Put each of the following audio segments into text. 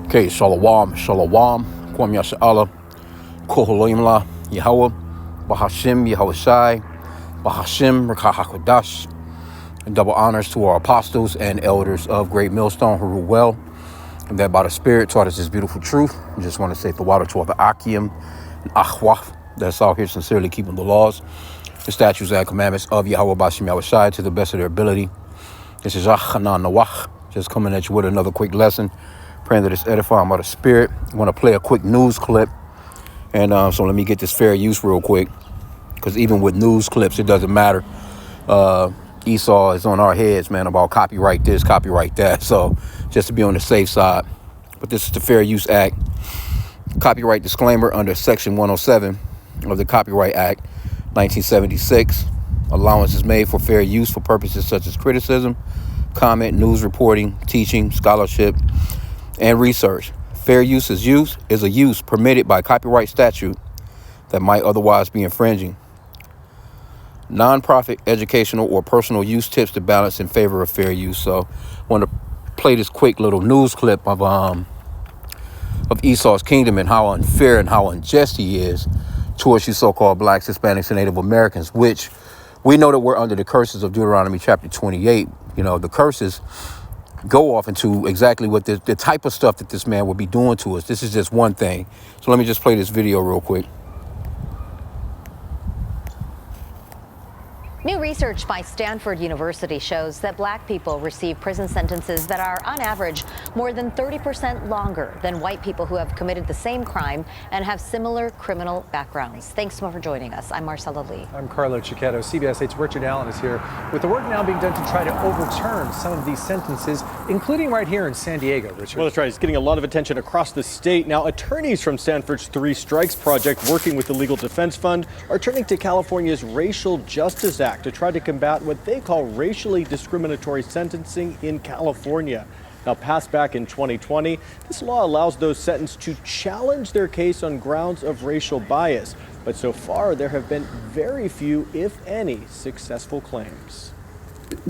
Okay, Shalom, Shalom, Kwam Yasha'Allah, Koholayimla, Yahweh, Bahashim, Yahweh Shai, Bahashim, Rakah HaKodash, and double honors to our apostles and elders of Great Millstone who rule well, and that by the Spirit taught us this beautiful truth. I just want to say the water to all the H.I.M and Achwaf that's out here sincerely keeping the laws, the statutes and commandments of Yahweh Bashim Yahweh Shai to the best of their ability. This is Achana Nawach, just coming at you with another quick lesson. Praying that it's edifying by the Spirit. I want to play a quick news clip. And so let me get this fair use real quick. Because even with news clips, it doesn't matter. Esau is on our heads, man, about copyright this, copyright that. So just to be on the safe side. But this is the Fair Use Act. Copyright disclaimer under Section 107 of the Copyright Act, 1976. Allowance is made for fair use for purposes such as criticism, comment, news reporting, teaching, scholarship, and research. Fair use is a use permitted by copyright statute that might otherwise be infringing. Non-profit, educational, or personal use tips to balance in favor of fair use. So I want to play this quick little news clip of Esau's kingdom and how unfair and how unjust he is towards you so-called blacks, Hispanics, and Native Americans, which we know that we're under the curses of Deuteronomy chapter 28. You know, the curses go off into exactly what the type of stuff that this man would be doing to us. This is just one thing. So let me just play this video real quick. New research by Stanford University shows that black people receive prison sentences that are, on average, more than 30% longer than white people who have committed the same crime and have similar criminal backgrounds. Thanks so much for joining us. I'm Marcella Lee. I'm Carlo Cicchetto. CBS 8's Richard Allen is here with the work now being done to try to overturn some of these sentences, including right here in San Diego, Richard. Well, that's right. It's getting a lot of attention across the state. Now, attorneys from Stanford's Three Strikes Project, working with the Legal Defense Fund, are turning to California's Racial Justice Act to try to combat what they call racially discriminatory sentencing in California. Now, passed back in 2020, this law allows those sentenced to challenge their case on grounds of racial bias. But so far, there have been very few, if any, successful claims.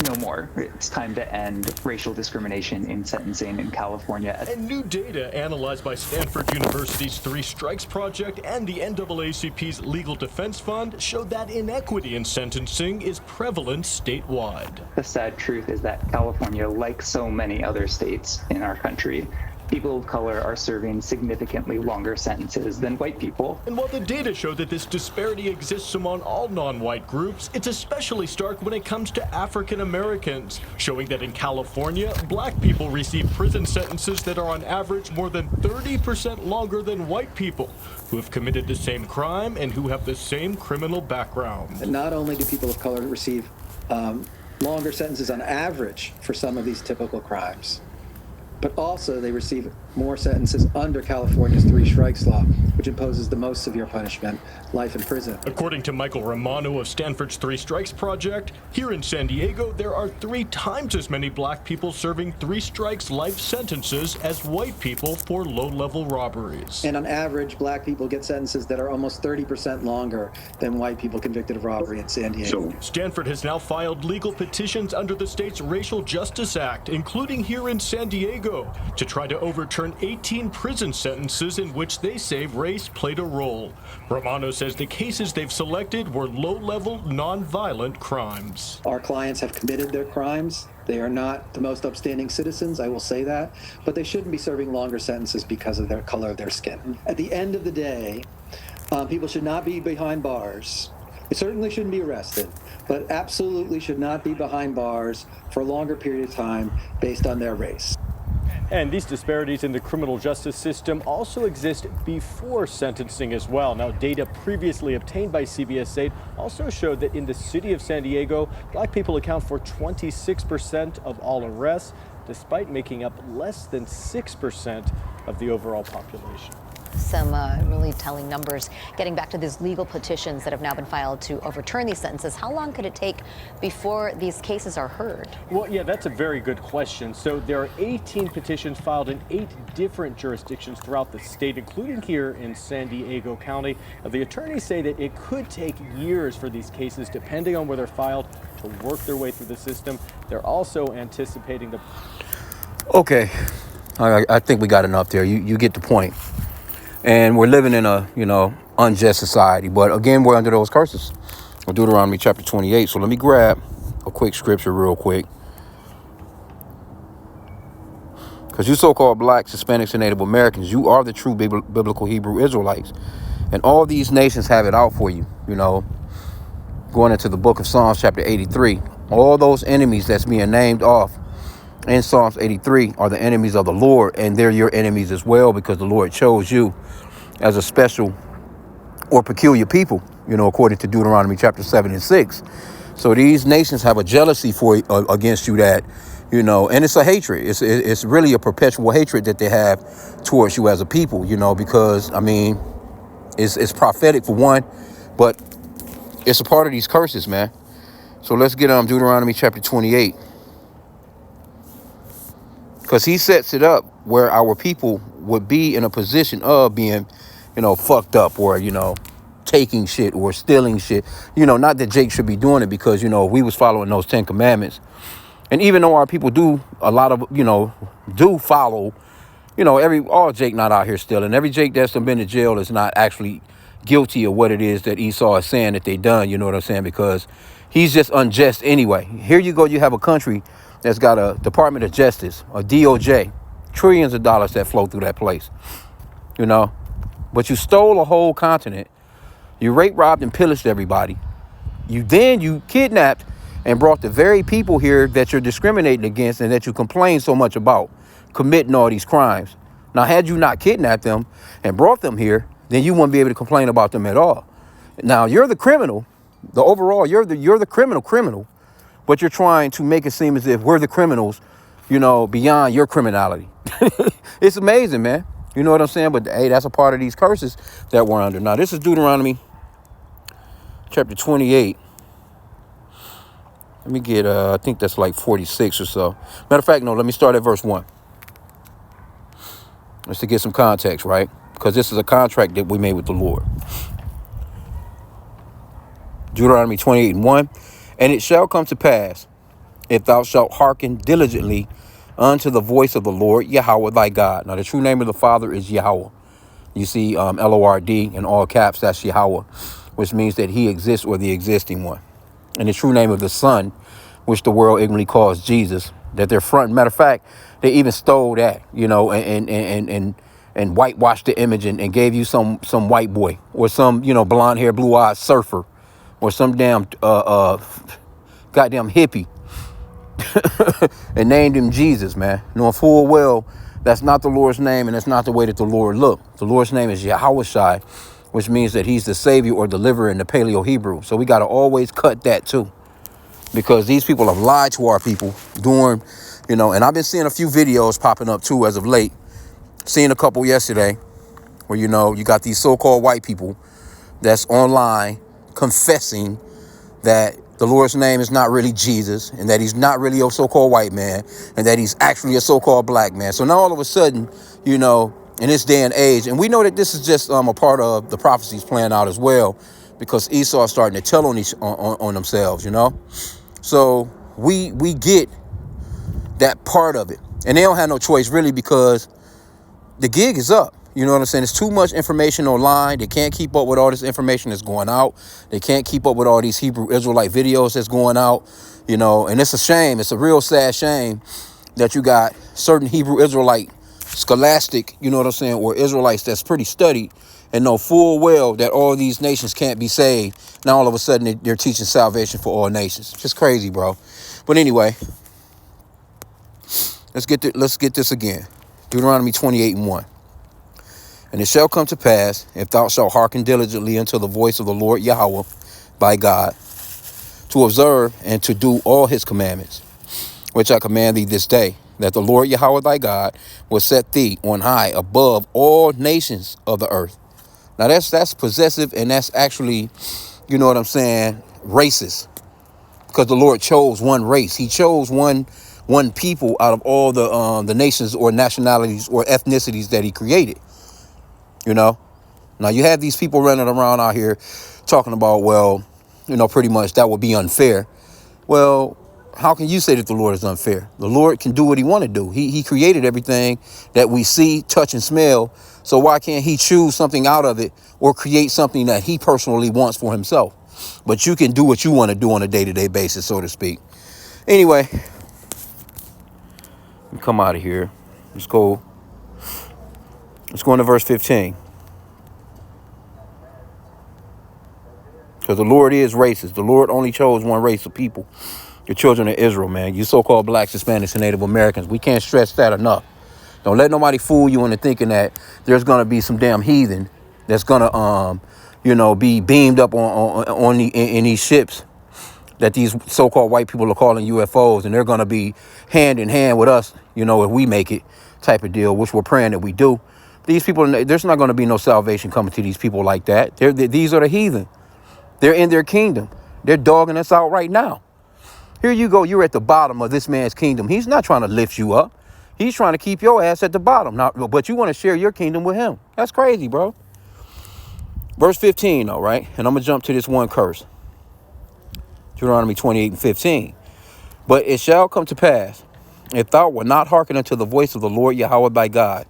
No more. It's time to end racial discrimination in sentencing in California. And new data analyzed by Stanford University's Three Strikes Project and the NAACP's Legal Defense Fund showed that inequity in sentencing is prevalent statewide. The sad truth is that California, like so many other states in our country, people of color are serving significantly longer sentences than white people. And while the data show that this disparity exists among all non-white groups, it's especially stark when it comes to African Americans, showing that in California, black people receive prison sentences that are on average more than 30% longer than white people who have committed the same crime and who have the same criminal background. And not only do people of color receive longer sentences on average for some of these typical crimes, but also they receive more sentences under California's Three Strikes Law, which imposes the most severe punishment, life in prison. According to Michael Romano of Stanford's Three Strikes Project, here in San Diego, there are 3 times as many black people serving 3 strikes life sentences as white people for low-level robberies. And on average, black people get sentences that are almost 30% longer than white people convicted of robbery in San Diego. Stanford has now filed legal petitions under the state's Racial Justice Act, including here in San Diego, to try to overturn 18 prison sentences in which they say race played a role. Romano says the cases they've selected were low-level, non-violent crimes. Our clients have committed their crimes. They are not the most upstanding citizens, I will say that, but they shouldn't be serving longer sentences because of their color of their skin. At the end of the day, people should not be behind bars. They certainly shouldn't be arrested, but absolutely should not be behind bars for a longer period of time based on their race. And these disparities in the criminal justice system also exist before sentencing as well. Now, data previously obtained by CBS 8 also showed that in the city of San Diego, black people account for 26% of all arrests, despite making up less than 6% of the overall population. Some really telling numbers. Getting back to these legal petitions that have now been filed to overturn these sentences, how long could it take before these cases are heard? Well, yeah, that's a very good question. So there are 18 petitions filed in 8 different jurisdictions throughout the state, including here in San Diego County. Now, the attorneys say that it could take years for these cases, depending on where they're filed, to work their way through the system. They're also anticipating the... Okay, I think we got enough there. You get the point. And we're living in a, unjust society. But again, we're under those curses. Deuteronomy chapter 28. So let me grab a quick scripture real quick. Because you so-called blacks, Hispanics, and Native Americans, you are the true biblical Hebrew Israelites. And all these nations have it out for you, Going into the book of Psalms chapter 83. All those enemies that's being named off in Psalms 83 are the enemies of the Lord. And they're your enemies as well, because the Lord chose you as a special or peculiar people, according to Deuteronomy chapter 7 and 6. So these nations have a jealousy against you that, and it's a hatred. It's really a perpetual hatred that they have towards you as a people, because, it's prophetic for one, but it's a part of these curses, man. So let's get Deuteronomy chapter 28. Because he sets it up where our people would be in a position of being, fucked up or, taking shit or stealing shit. Not that Jake should be doing it because, we was following those 10 commandments. And even though our people do a lot of, do follow, all Jake not out here stealing. Every Jake that's been to jail is not actually guilty of what it is that Esau is saying that they done. You know what I'm saying? Because he's just unjust anyway. Here you go. You have a country that's got a Department of Justice, a DOJ, trillions of dollars that flow through that place, But you stole a whole continent. You raped, robbed, and pillaged everybody. You kidnapped and brought the very people here that you're discriminating against and that you complain so much about committing all these crimes. Now, had you not kidnapped them and brought them here, then you wouldn't be able to complain about them at all. Now, you're the criminal. You're the criminal, but you're trying to make it seem as if we're the criminals, beyond your criminality. It's amazing, man. You know what I'm saying? But hey, that's a part of these curses that we're under. Now, this is Deuteronomy chapter 28. Let me get, I think that's like 46 or so. Matter of fact, no, let me start at verse 1. Just to get some context, right? Because this is a contract that we made with the Lord. Deuteronomy 28 and 1. And it shall come to pass, if thou shalt hearken diligently unto the voice of the Lord, Yahweh thy God. Now, the true name of the Father is Yahweh. You see L-O-R-D in all caps, that's Yahweh, which means that he exists or the existing one. And the true name of the Son, which the world ignorantly calls Jesus, that they're front. Matter of fact, they even stole that, and whitewashed the image and gave you some white boy or some, blonde hair, blue eyed surfer or some damn goddamn hippie and named him Jesus, man. Knowing full well that's not the Lord's name and that's not the way that the Lord looked. The Lord's name is Yahweh, which means that he's the savior or deliverer in the Paleo Hebrew. So we got to always cut that too, because these people have lied to our people during, and I've been seeing a few videos popping up too as of late. Seeing a couple yesterday where, you got these so-called white people that's online confessing that the Lord's name is not really Jesus and that he's not really a so-called white man and that he's actually a so-called black man. So now all of a sudden, in this day and age, and we know that this is just a part of the prophecies playing out as well, because Esau is starting to tell on themselves, So we get that part of it. And they don't have no choice really, because the gig is up. You know what I'm saying? There's too much information online. They can't keep up with all this information that's going out. They can't keep up with all these Hebrew Israelite videos that's going out, and it's a shame. It's a real sad shame that you got certain Hebrew Israelite scholastic, you know what I'm saying, or Israelites that's pretty studied and know full well that all these nations can't be saved. Now all of a sudden they're teaching salvation for all nations. Just crazy, bro. But anyway, let's get this again. Deuteronomy 28 and 1. And it shall come to pass, if thou shalt hearken diligently unto the voice of the Lord Yahweh thy God, to observe and to do all his commandments, which I command thee this day, that the Lord Yahweh thy God will set thee on high above all nations of the earth. Now that's possessive, and that's actually, you know what I'm saying, racist, because the Lord chose one race. He chose one people out of all the nations or nationalities or ethnicities that he created. Now you have these people running around out here talking about, well, pretty much that would be unfair. Well, how can you say that the Lord is unfair? The Lord can do what he want to do. He created everything that we see, touch, and smell. So why can't he choose something out of it or create something that he personally wants for himself? But you can do what you want to do on a day-to-day basis, so to speak. Anyway, come out of here. Let's go. Let's go into verse 15. Because the Lord is racist. The Lord only chose one race of people. The children of Israel, man. You so-called blacks, Hispanics, and Native Americans. We can't stress that enough. Don't let nobody fool you into thinking that there's going to be some damn heathen that's going to, be beamed up in these ships that these so-called white people are calling UFOs, and they're going to be hand in hand with us, if we make it type of deal, which we're praying that we do. These people, there's not going to be no salvation coming to these people like that. These are the heathen. They're in their kingdom. They're dogging us out right now. Here you go. You're at the bottom of this man's kingdom. He's not trying to lift you up. He's trying to keep your ass at the bottom. Now, but you want to share your kingdom with him. That's crazy, bro. Verse 15, though, right? And I'm going to jump to this one curse. Deuteronomy 28 and 15. But it shall come to pass, if thou wilt not hearken unto the voice of the Lord Yahweh thy God,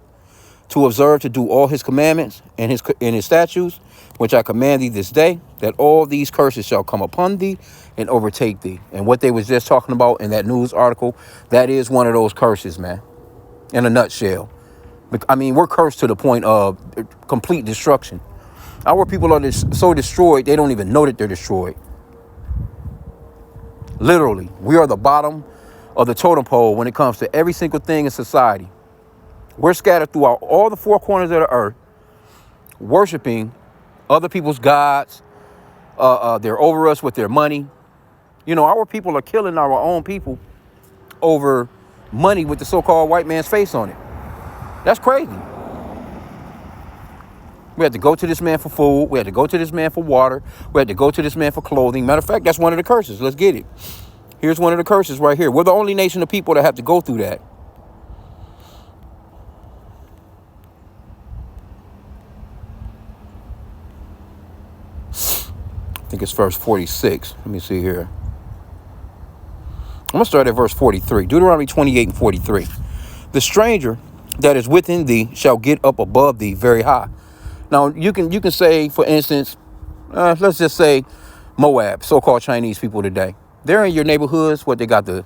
to observe to do all his commandments and his statutes, which I command thee this day, that all these curses shall come upon thee and overtake thee. And what they was just talking about in that news article, that is one of those curses, man, in a nutshell. I mean, we're cursed to the point of complete destruction. Our people are so destroyed, they don't even know that they're destroyed. Literally, we are the bottom of the totem pole when it comes to every single thing in society. We're scattered throughout all the four corners of the earth, worshiping other people's gods. They're over us with their money. Our people are killing our own people over money with the so-called white man's face on it. That's crazy. We had to go to this man for food. We had to go to this man for water. We had to go to this man for clothing. Matter of fact, that's one of the curses. Let's get it. Here's one of the curses right here. We're the only nation of people that have to go through that. I think it's verse 46. Let me see here. I'm going to start at verse 43. Deuteronomy 28 and 43. The stranger that is within thee shall get up above thee very high. Now, you can say, for instance, let's just say Moab, so-called Chinese people today. They're in your neighborhoods. They got the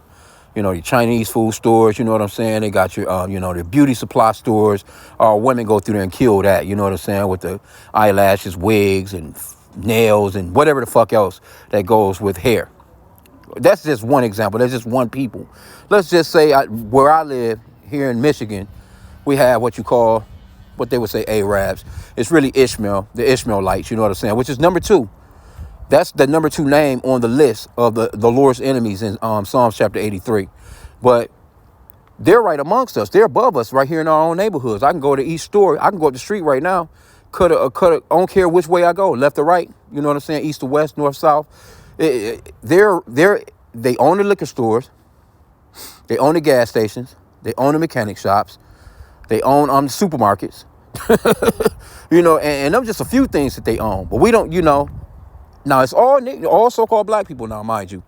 Chinese food stores, you know what I'm saying? They got your, the beauty supply stores. Women go through there and kill that, you know what I'm saying? With the eyelashes, wigs, and nails, and whatever the fuck else that goes with hair. That's just one example. That's just one people. Let's just say where I live here in Michigan, we have what they would say Arabs. It's really Ishmael, the Ishmaelites, you know what I'm saying? Which is number 2. That's the number 2 name on the list of the Lord's enemies in Psalms chapter 83. But they're right amongst us. They're above us right here in our own neighborhoods. I can go to East Story. I can go up the street right now. I don't care which way I go, left or right. You know what I'm saying? East to west, north, south. They own the liquor stores. They own the gas stations. They own the mechanic shops. They own the supermarkets. And them just a few things that they own. But we don't, now it's all so-called black people now, mind you.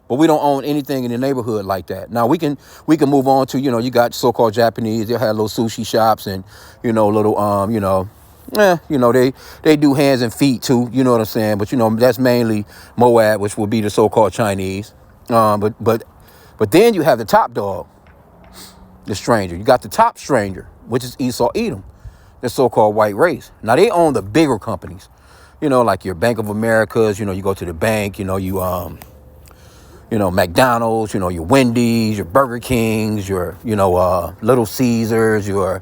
But we don't own anything in the neighborhood like that. Now we can move on to, you got so-called Japanese. They have little sushi shops and, little, they do hands and feet too. You know what I'm saying? But, that's mainly Moab, which would be the so-called Chinese. But then you have the top dog, the stranger. You got the top stranger, which is Esau Edom, the so-called white race. Now they own the bigger companies, like your Bank of Americas. You go to the bank. McDonald's. Your Wendy's, your Burger Kings, your Little Caesars, your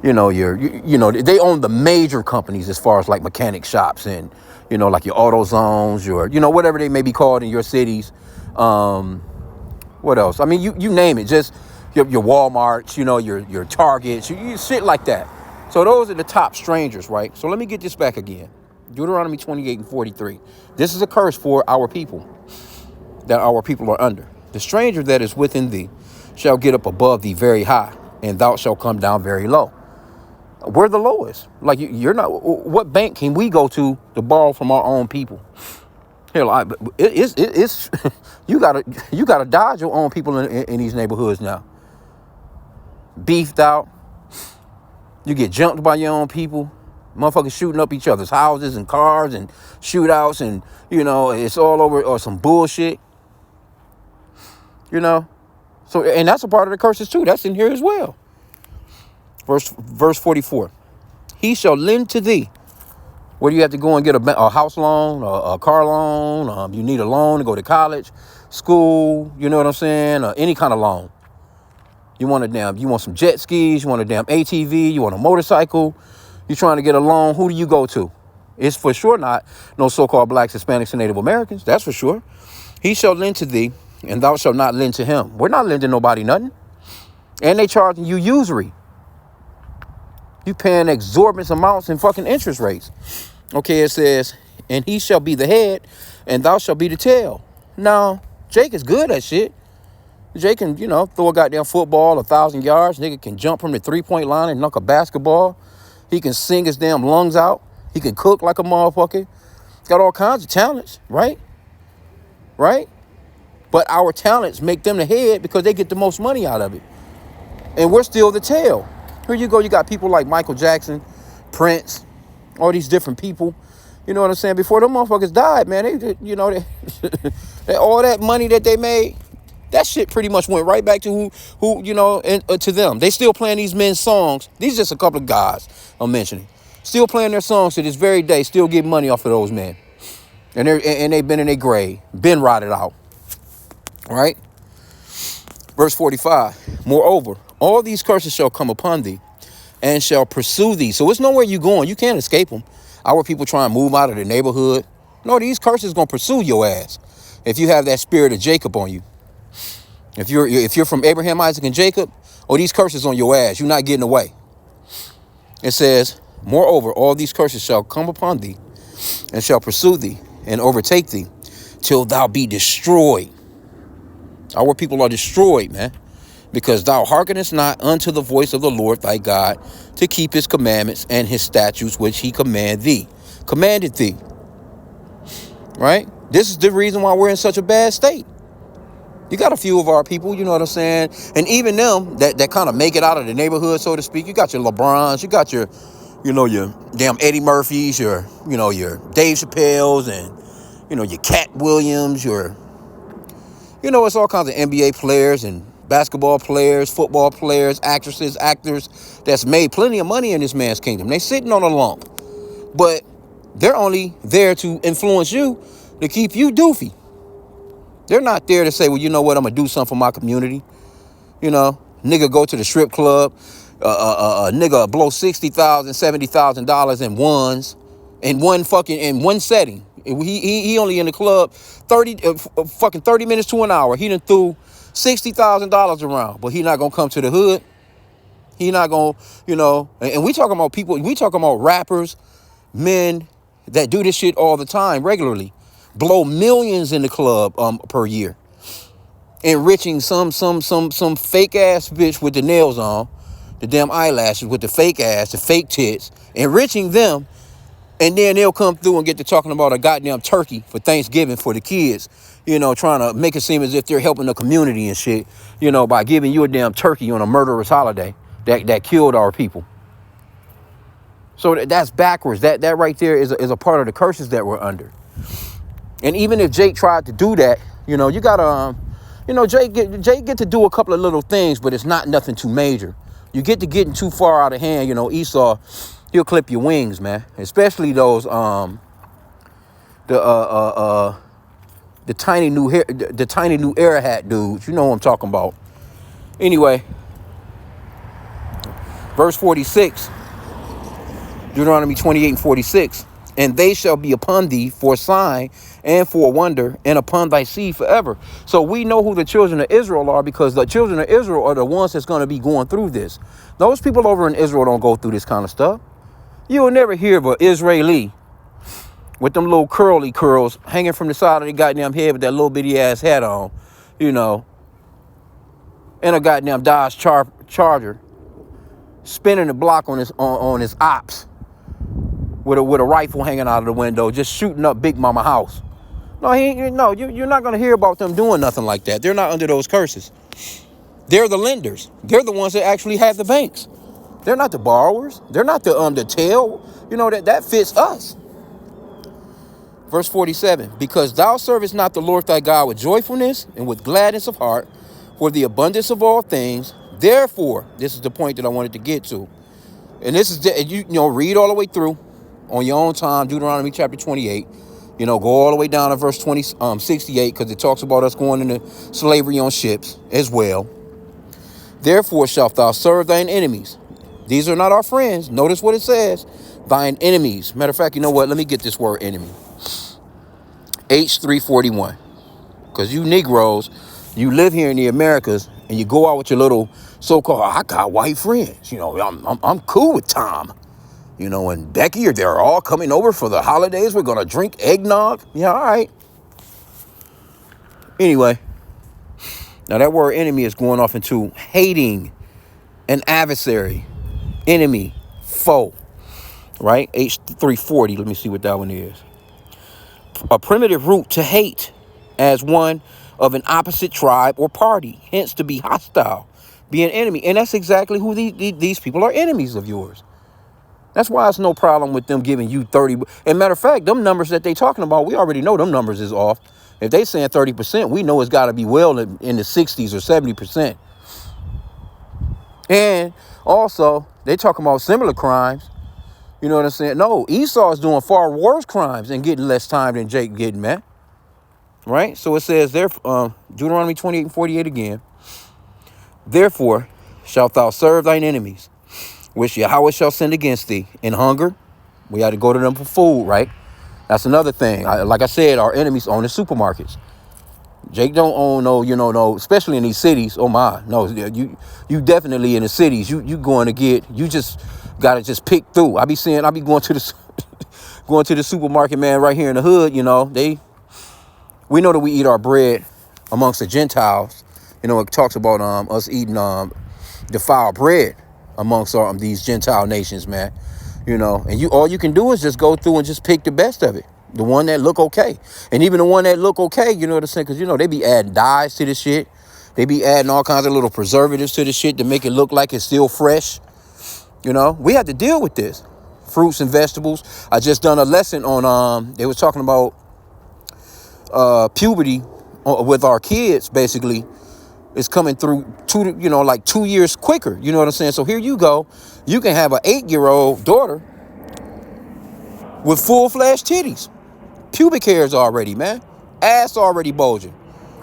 they own the major companies as far as like mechanic shops and like your AutoZones, your whatever they may be called in your cities. What else? I mean, you name it. Just your Walmarts, your Targets, you shit like that. So those are the top strangers, right? So let me get this back again. Deuteronomy 28 and 43. This is a curse for our people, that our people are under. The stranger that is within thee shall get up above thee very high, and thou shalt come down very low. We're the lowest. Like, you're not. What bank can we go to borrow from our own people? Hell, it's you gotta dodge your own people in these neighborhoods now. Beefed out. You get jumped by your own people. Motherfuckers shooting up each other's houses and cars and shootouts, and it's all over, or some bullshit. So, and that's a part of the curses too. That's in here as well. Verse 44. He shall lend to thee. Where do you have to go and get a house loan, a car loan? You need a loan to go to college, school. You know what I'm saying? Any kind of loan. You want some jet skis. You want a damn ATV. You want a motorcycle. You're trying to get a loan. Who do you go to? It's for sure not no so-called blacks, Hispanics, and Native Americans. That's for sure. He shall lend to thee, and thou shalt not lend to him. We're not lending nobody nothing. And they charging you usury. You paying exorbitant amounts in fucking interest rates. Okay, it says, and he shall be the head, and thou shalt be the tail. Now, Jake is good at shit. Jake can, throw a goddamn football 1,000 yards. Nigga can jump from the 3-point line and knock a basketball. He can sing his damn lungs out. He can cook like a motherfucker. He's got all kinds of talents, right? Right? But our talents make them the head because they get the most money out of it. And we're still the tail. Here you go. You got people like Michael Jackson, Prince, all these different people. You know what I'm saying? Before them motherfuckers died, man, they all that money that they made, that shit pretty much went right back to who to them. They still playing these men's songs. These are just a couple of guys I'm mentioning. Still playing their songs to this very day. Still getting money off of those men. And they've been in their grave, been rotted out. All right? Verse 45. Moreover, all these curses shall come upon thee and shall pursue thee. So it's nowhere you going. You can't escape them. Our people try and move out of the neighborhood. No, these curses going to pursue your ass if you have that spirit of Jacob on you. If you're from Abraham, Isaac, and Jacob, these curses on your ass. You're not getting away. It says, moreover, all these curses shall come upon thee and shall pursue thee and overtake thee till thou be destroyed. Our people are destroyed, man, because thou hearkenest not unto the voice of the Lord thy God to keep his commandments and his statutes which he commanded thee. Right? This is the reason why we're in such a bad state. You got a few of our people, you know what I'm saying? And even them that kind of make it out of the neighborhood, so to speak. You got your LeBrons, you got your damn Eddie Murphys, your Dave Chappelle's, and, your Cat Williams, it's all kinds of NBA players and basketball players, football players, actresses, actors that's made plenty of money in this man's kingdom. They sitting on a lump, but they're only there to influence you, to keep you doofy. They're not there to say, well, you know what, I'm going to do something for my community. Nigga go to the strip club, nigga blow $60,000, $70,000 in ones, in one setting. He only in the club 30 minutes to an hour. He done threw $60,000 around, but he not going to come to the hood. He not going to, and we talking about people, we talking about rappers, men that do this shit all the time, regularly. Blow millions in the club per year, enriching some fake ass bitch with the nails on, the damn eyelashes with the fake ass, the fake tits, enriching them, and then they'll come through and get to talking about a goddamn turkey for Thanksgiving for the kids, trying to make it seem as if they're helping the community and shit, by giving you a damn turkey on a murderous holiday that killed our people. So that's backwards. That right there is a part of the curses that we're under. And even if Jake tried to do that, you gotta, Jake get to do a couple of little things, but it's not nothing too major. You get to getting too far out of hand, Esau, he'll clip your wings, man. Especially those, the tiny new air hat dudes. You know what I'm talking about. Anyway, verse 46, Deuteronomy 28:46. And they shall be upon thee for a sign and for a wonder, and upon thy seed forever. So we know who the children of Israel are, because the children of Israel are the ones that's going to be going through this. Those people over in Israel don't go through this kind of stuff. You will never hear of an Israeli with them little curly curls hanging from the side of the goddamn head with that little bitty ass hat on, and a goddamn Dodge Charger spinning the block on his ops. With a rifle hanging out of the window, just shooting up Big Mama house. No, you're not going to hear about them doing nothing like that. They're not under those curses. They're the lenders. They're the ones that actually have the banks. They're not the borrowers. They're not the tail. You know, that fits us. Verse 47, because thou servest not the Lord thy God with joyfulness and with gladness of heart for the abundance of all things. Therefore, this is the point that I wanted to get to. And this is, you know, read all the way through on your own time, Deuteronomy chapter 28. You know, go all the way down to verse 68, because it talks about us going into slavery on ships as well. Therefore shalt thou serve thine enemies. These are not our friends. Notice what it says. Thine enemies. Matter of fact, you know what? Let me get this word enemy. H341. Because you Negroes, you live here in the Americas, and you go out with your little so-called, I got white friends. You know, I'm cool with Tom. You know, and Becky, they're all coming over for the holidays. We're going to drink eggnog. Yeah, all right. Anyway, now that word enemy is going off into hating, an adversary, enemy, foe, right? H340, let me see what that one is. A primitive root to hate as one of an opposite tribe or party, hence to be hostile, be an enemy. And that's exactly who these people are, enemies of yours. That's why it's no problem with them giving you 30. And matter of fact, them numbers that they talking about, we already know them numbers is off. If they saying 30%, we know it's got to be well in the 60s or 70%. And also, they talking about similar crimes. You know what I'm saying? No, Esau is doing far worse crimes and getting less time than Jake getting, man. Right? So it says there, Deuteronomy 28 and 48 again. Therefore shalt thou serve thine enemies, which Yahweh shall send against thee in hunger. We had to go to them for food, right? That's another thing. Like I said, our enemies own the supermarkets. Jake don't own no, especially in these cities. Oh my, no, you definitely in the cities. You going to get, you just gotta just pick through. I be going to the going to the supermarket, man, right here in the hood. You know, we know that we eat our bread amongst the Gentiles. You know, it talks about us eating defiled bread amongst these Gentile nations, man. You know, and all you can do is just go through and just pick the best of it. The one that look okay. And even the one that look okay, you know what I'm saying? Because, you know, they be adding dyes to this shit. They be adding all kinds of little preservatives to this shit to make it look like it's still fresh. You know, we have to deal with this. Fruits and vegetables. I just done a lesson on, they was talking about puberty with our kids, basically. It's coming through 2 years quicker. You know what I'm saying? So here you go. You can have an 8-year-old daughter with full-fledged titties. Pubic hairs already, man. Ass already bulging.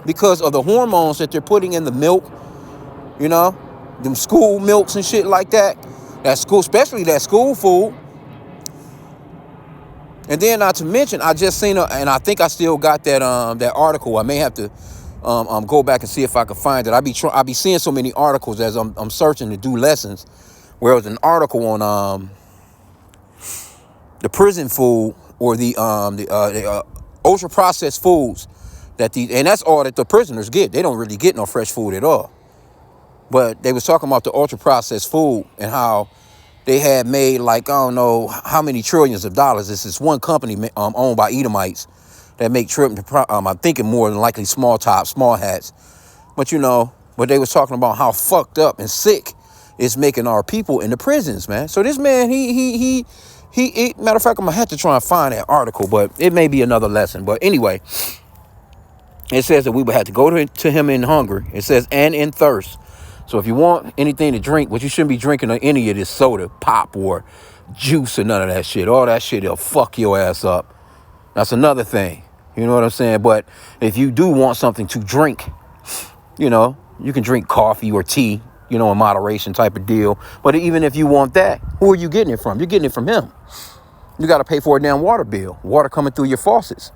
Because of the hormones that they're putting in the milk. You know? Them school milks and shit like that. That school, especially that school food. And then not to mention, I just seen and I think I still got that that article. I may have to go back and see if I can find it. I be seeing so many articles as I'm searching to do lessons. Where it was an article on the prison food or the ultra processed foods and that's all that the prisoners get. They don't really get no fresh food at all. But they was talking about the ultra processed food and how they had made like, I don't know how many trillions of dollars. This is one company owned by Edomites that make I'm thinking more than likely small tops, small hats. But you know, they was talking about how fucked up and sick it's making our people in the prisons, man. So this man, he matter of fact, I'm gonna have to try and find that article, but it may be another lesson. But anyway, it says that we would have to go to him in hunger. It says, and in thirst. So if you want anything to drink, what you shouldn't be drinking any of this soda, pop, or juice, or none of that shit. All that shit, it'll fuck your ass up. That's another thing. You know what I'm saying? But if you do want something to drink, you know, you can drink coffee or tea, you know, in moderation type of deal. But even if you want that, who are you getting it from? You're getting it from him. You got to pay for a damn water bill. Water coming through your faucets.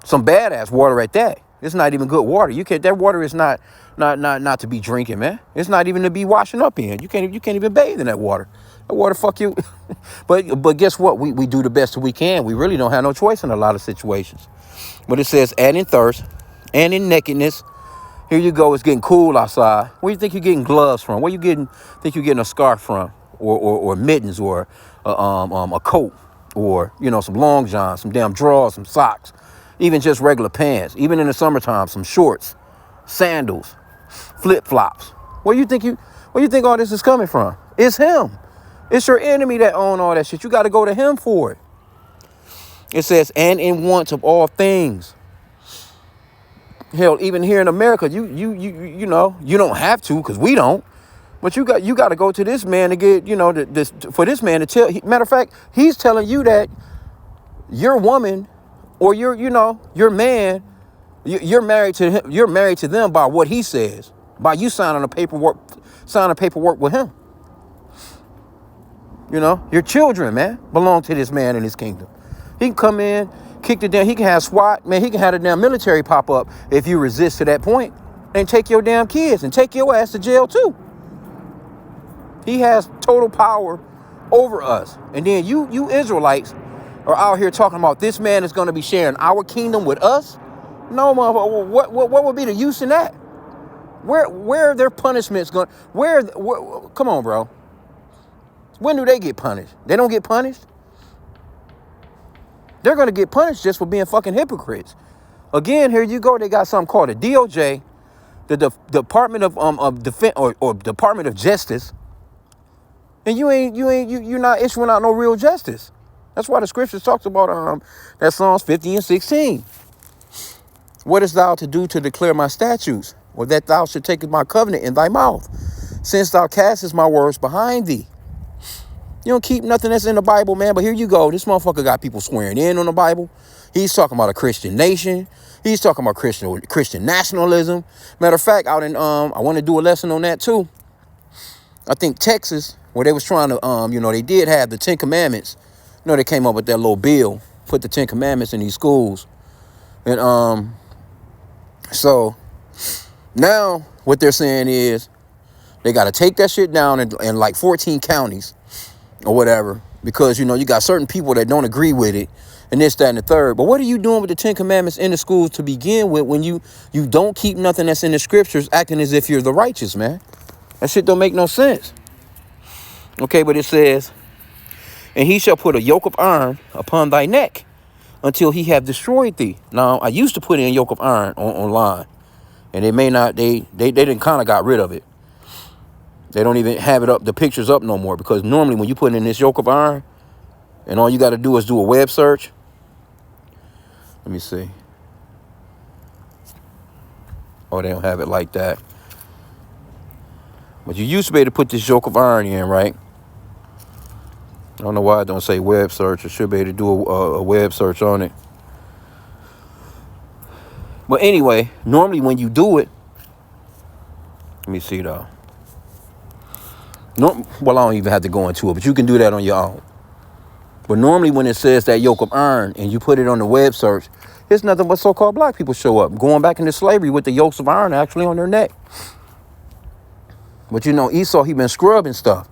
Some badass water at that. It's not even good water. That water is not to be drinking, man. It's not even to be washing up in. You can't even bathe in that water. That water fuck you. but guess what? We do the best that we can. We really don't have no choice in a lot of situations. But it says, and in thirst, and in nakedness. Here you go. It's getting cool outside. Where do you think you're getting gloves from? Where you think you're getting a scarf from, or mittens, or a coat, or you know, some long johns, some damn drawers, some socks. even just regular pants, even in the summertime, some shorts, sandals, flip-flops. Where you think all this is coming from? It's him. It's your enemy that own all that shit. You got to go to him for it. It says, and in want of all things. Hell, even here in America, you know, you don't have to, because we don't. But you got to go to this man to get, you know, for this man to tell. Matter of fact, he's telling you that your woman or your man, you're married to him. You're married to them by what he says, by you signing paperwork with him. You know, your children, man, belong to this man in his kingdom. He can come in, kick it down. He can have SWAT, man. He can have the damn military pop up if you resist to that point, and take your damn kids and take your ass to jail too. He has total power over us. And then you Israelites are out here talking about this man is going to be sharing our kingdom with us. No, motherfucker. What would be the use in that? Where are their punishments going? Where? Come on, bro. When do they get punished? They don't get punished. They're going to get punished just for being fucking hypocrites. Again, here you go. They got something called a DOJ, the Department of Defense or Department of Justice, and you're not issuing out no real justice. That's why the scriptures talks about that Psalms 50 and 16. What is thou to do to declare my statutes, or that thou should take my covenant in thy mouth, since thou castest my words behind thee? You don't keep nothing that's in the Bible, man. But here you go. This motherfucker got people swearing in on the Bible. He's talking about a Christian nation. He's talking about Christian nationalism. Matter of fact, out in I want to do a lesson on that too. I think Texas, where they was trying to they did have the 10 Commandments. You know, they came up with that little bill, put the 10 Commandments in these schools. And so now what they're saying is they got to take that shit down in like 14 counties. Or whatever, because, you know, you got certain people that don't agree with it, and this, that, and the third. But what are you doing with the 10 Commandments in the schools to begin with when you don't keep nothing that's in the scriptures, acting as if you're the righteous, man? That shit don't make no sense. Okay, but it says, and he shall put a yoke of iron upon thy neck until he have destroyed thee. Now, I used to put in yoke of iron online, and they may not, they didn't kind of got rid of it. They don't even have it up, the pictures up no more, because normally when you put in this yoke of iron and all you got to do is do a web search. Let me see. Oh, they don't have it like that. But you used to be able to put this yoke of iron in, right? I don't know why I don't say web search. I should be able to do a web search on it. But anyway, normally when you do it, let me see though. No, well, I don't even have to go into it, but you can do that on your own. But normally when it says that yoke of iron and you put it on the web search, it's nothing but so-called black people show up, going back into slavery with the yokes of iron actually on their neck. But you know, Esau, he been scrubbing stuff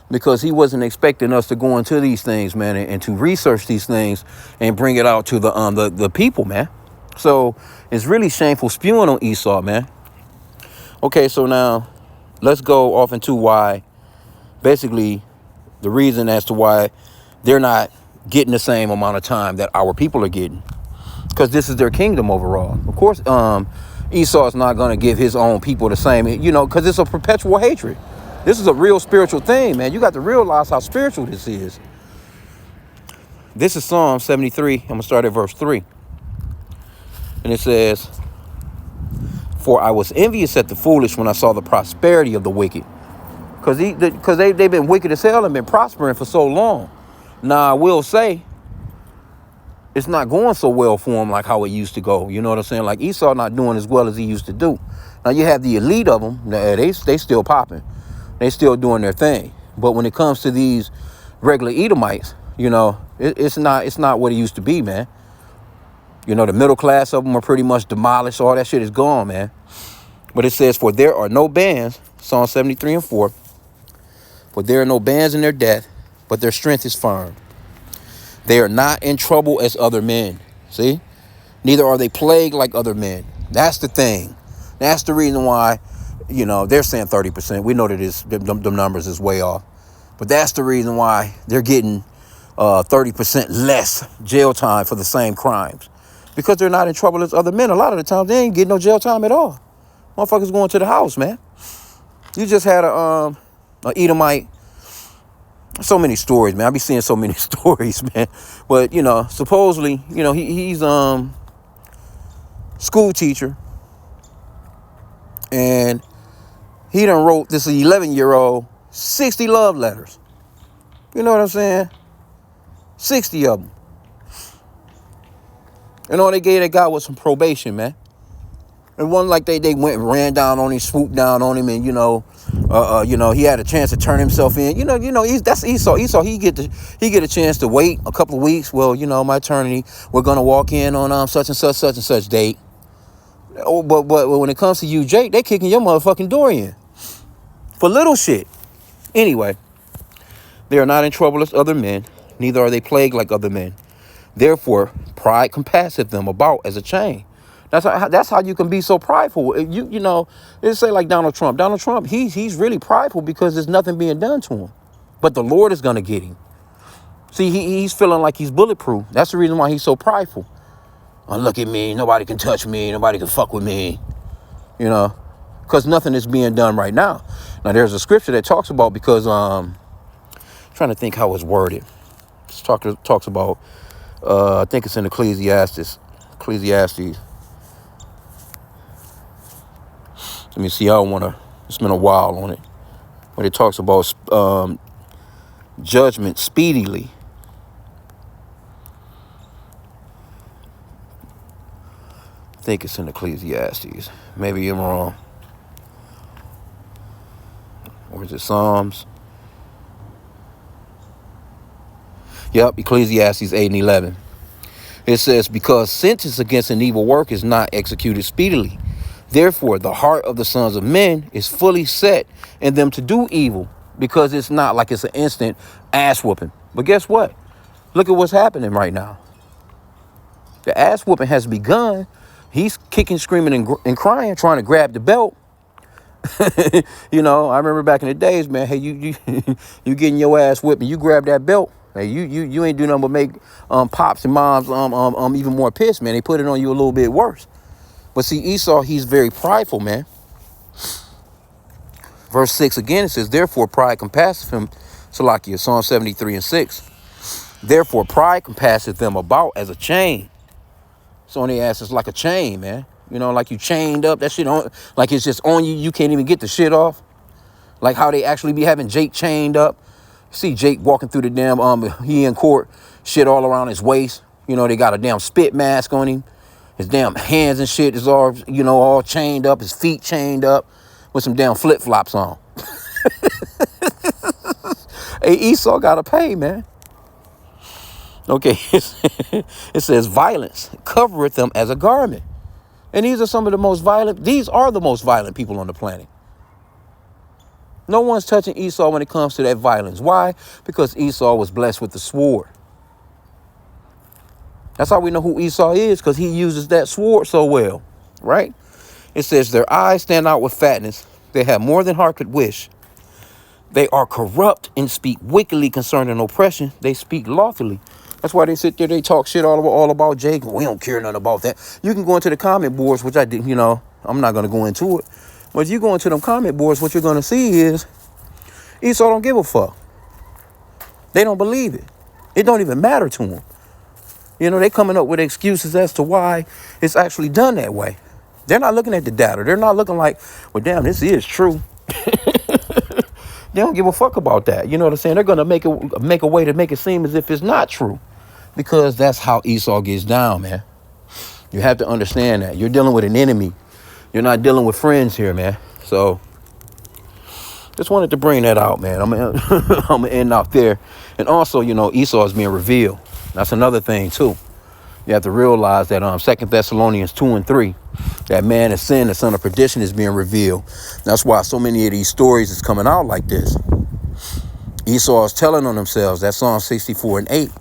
because he wasn't expecting us to go into these things, man, and to research these things and bring it out to the people, man. So it's really shameful spewing on Esau, man. Okay, so now let's go off into why. Basically, the reason as to why they're not getting the same amount of time that our people are getting. Because this is their kingdom overall. Of course, Esau is not going to give his own people the same, you know, because it's a perpetual hatred. This is a real spiritual thing, man. You got to realize how spiritual this is. This is Psalm 73. I'm going to start at verse 3. And it says, for I was envious at the foolish when I saw the prosperity of the wicked. Because they've been wicked as hell and been prospering for so long. Now, I will say, it's not going so well for them like how it used to go. You know what I'm saying? Like Esau not doing as well as he used to do. Now, you have the elite of them. They still popping. They still doing their thing. But when it comes to these regular Edomites, you know, it's not what it used to be, man. You know, the middle class of them are pretty much demolished. All that shit is gone, man. But it says, for there are no bands, Psalm 73 and 4. For there are no bands in their death, but their strength is firm. They are not in trouble as other men. See? Neither are they plagued like other men. That's the thing. That's the reason why, you know, they're saying 30%. We know that them numbers is way off. But that's the reason why they're getting 30% less jail time for the same crimes. because they're not in trouble as other men. A lot of the times they ain't getting no jail time at all. Motherfuckers going to the house, man. You just had a Edomite. So many stories, man. I be seeing so many stories, man. But you know, supposedly, you know, he's school teacher, and he done wrote this 11-year-old 60 love letters. You know what I'm saying? 60 of them. And all they gave that guy was some probation, man. And one like they went and ran down on him, swooped down on him, and you know, he had a chance to turn himself in. That's Esau. Esau, he get a chance to wait a couple of weeks. Well, you know, my attorney, we're gonna walk in on such and such date. Oh, but when it comes to you, Jake, they kicking your motherfucking door in for little shit. Anyway, they are not in trouble as other men, neither are they plagued like other men. Therefore, pride compasseth them about as a chain. That's how you can be so prideful. You know, it's say like Donald Trump. Donald Trump, he's really prideful because there's nothing being done to him. But the Lord is gonna get him. See, he's feeling like he's bulletproof. That's the reason why he's so prideful. Oh, look at me, nobody can touch me, nobody can fuck with me. You know, because nothing is being done right now. Now there's a scripture that talks about, because I'm trying to think how it's worded. It talks about I think it's in Ecclesiastes. Let me see. I don't want to. It's been a while on it. But it talks about judgment speedily. I think it's in Ecclesiastes. Maybe I'm wrong. Or is it Psalms? Yep, Ecclesiastes 8 and 11. It says, because sentence against an evil work is not executed speedily. Therefore, the heart of the sons of men is fully set in them to do evil, because it's not like it's an instant ass whooping. But guess what? Look at what's happening right now. The ass whooping has begun. He's kicking, screaming, and crying, trying to grab the belt. You know, I remember back in the days, man. Hey, you getting your ass whipped and you grab that belt. Hey, you ain't do nothing but make pops and moms even more pissed, man. They put it on you a little bit worse. But see, Esau, he's very prideful, man. Verse 6 again, it says, therefore pride compasseth him, Salakia, Psalm 73 and 6. Therefore pride compasseth them about as a chain. So on the ass is like a chain, man. You know, like you chained up, that shit on, like it's just on you. You can't even get the shit off. Like how they actually be having Jake chained up. See Jake walking through the damn, he in court, shit all around his waist. You know, they got a damn spit mask on him. His damn hands and shit is all, you know, all chained up. His feet chained up with some damn flip-flops on. Hey, Esau gotta pay, man. Okay, it says violence covereth them as a garment. And these are the most violent people on the planet. No one's touching Esau when it comes to that violence. Why? Because Esau was blessed with the sword. That's how we know who Esau is, because he uses that sword so well, right? It says their eyes stand out with fatness. They have more than heart could wish. They are corrupt and speak wickedly concerning oppression. They speak lawfully. That's why they sit there, they talk shit all about Jake. We don't care nothing about that. You can go into the comment boards, which I did, you know, I'm not going to go into it. But if you go into them comment boards, what you're going to see is Esau don't give a fuck. They don't believe it. It don't even matter to them. You know, they coming up with excuses as to why it's actually done that way. They're not looking at the data. They're not looking like, well, damn, this is true. They don't give a fuck about that. You know what I'm saying? They're going to make a way to make it seem as if it's not true, because that's how Esau gets down, man. You have to understand that. You're dealing with an enemy. You're not dealing with friends here, man. So just wanted to bring that out, man. I'm going to end out there. And also, you know, Esau is being revealed. That's another thing, too. You have to realize that 2 Thessalonians 2 and 3, that man is sin, the son of perdition, is being revealed. That's why so many of these stories is coming out like this. Esau is telling on themselves. That's Psalm 64 and 8.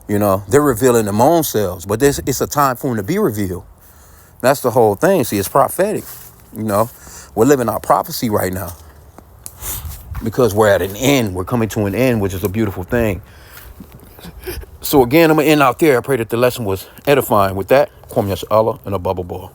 You know, they're revealing them own selves, but it's a time for them to be revealed. That's the whole thing. See, it's prophetic. You know, we're living our prophecy right now because we're at an end. We're coming to an end, which is a beautiful thing. So again, I'm going to end out there. I pray that the lesson was edifying. With that, Kwame Yasha Allah and a bubble ball.